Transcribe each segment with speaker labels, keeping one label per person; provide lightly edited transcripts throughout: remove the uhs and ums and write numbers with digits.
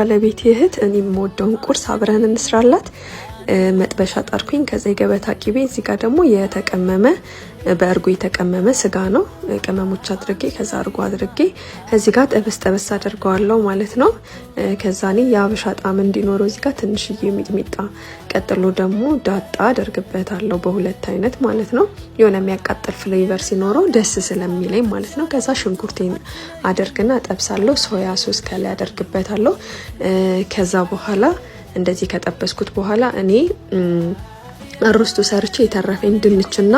Speaker 1: ለባለቤቴ እህት እኔም ወደውን ቁርስ አብረን እንስራላት። መጥበሻ ጣርኩኝ። ከዛ የገበታ ቂቤ፣ እዚህ ጋር ደግሞ የተቀመመ በእርጎ የተቀመመ ስጋ ነው። ቅመሞች አድርጌ ከዛ እርጎ አድርጌ እዚህ ጋር ጠበስ አደርገዋለሁ ማለት ነው። ከዛ እኔ የአበሻ ጣዕም እንዲኖረው እዚህ ጋር ትንሽዬ ሚጥሚጣ፣ ቀጥሎ ደግሞ ዳጣ አደርግበታለሁ በሁለት አይነት ማለት ነው። የሆነ የሚያቃጥል ፍሌቨር ሲኖረው ደስ ስለሚለኝ ማለት ነው። ከዛ ሽንኩርቴን አደርግና ጠብሳለሁ። ሶያ ሶስ ከላይ አደርግበታለሁ። ከዛ በኋላ እንደዚህ ከጠበስኩት በኋላ እኔ ሩስቱ ሰርቼ የተረፈኝ ድንችና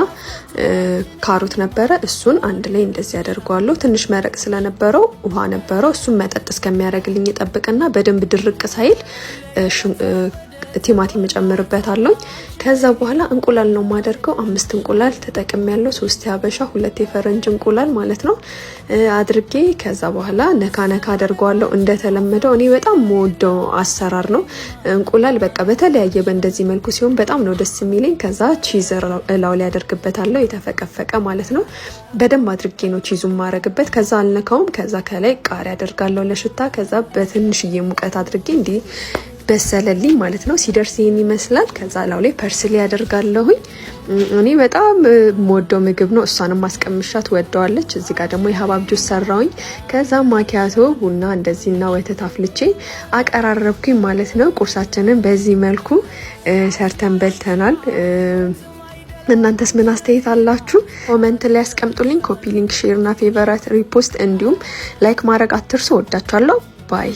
Speaker 1: ካሮት ነበረ። እሱን አንድ ላይ እንደዚህ አደርገዋለሁ። ትንሽ መረቅ ስለነበረው ውሃ ነበረው። እሱን መጠጥ እስከሚያደርግልኝ ጠብቅና በደንብ ድርቅ ሳይል ቲማቲም እጨምርበታለሁ። ከዛ በኋላ እንቁላል ነው ማደርገው። 5 እንቁላል ተጠቅሜያለሁ። 3 ያበሻ 2 የፈረንጅ እንቁላል ማለት ነው አድርጌ ከዛ በኋላ ነካ አደርገዋለሁ። እንደተለመደው እኔ በጣም የምወደው አሰራር ነው። እንቁላል በቃ በተለያየ በእንደዚህ መልኩ ሲሆን በጣም ነው ደስ የሚለኝ። ከዛ ቺዝ እላው ላይ አደርግበታለሁ፣ የተፈቀፈቀ ማለት ነው። በደንብ አድርጌ ነው ቺዙን ማረግበት። ከዛ አልነካውም። ከዛ ከላይ ቃሪያ አደርጋለሁ ለሽታ። ከዛ በትንሽዬ ሙቀት አድርጌ እንዲህ በሰለልኝ ማለት ነው። ሲደርስ ይሄን ይመስላል። ከዛ ላው ላይ ፐርስሊ ያደርጋለሁኝ። እኔ በጣም የምወደው ምግብ ነው። እሷንም ማስቀምሻት ወደዋለች። እዚህ ጋር ደግሞ የሀባብ ጁስ ሰራውኝ። ከዛ ማኪያቶ ቡና እንደዚህና ወተት አፍልቼ አቀራረብኩኝ ማለት ነው። ቁርሳችንን በዚህ መልኩ ሰርተን በልተናል። እናንተስ ምን አስተያየት አላችሁ? ኮሜንት ላይ አስቀምጡልኝ። ኮፒ ሊንክ፣ ሼር እና ፌቨራይት፣ ሪፖስት እንዲሁም ላይክ ማድረግ አትርሱ። ወዳችኋለሁ። ባይ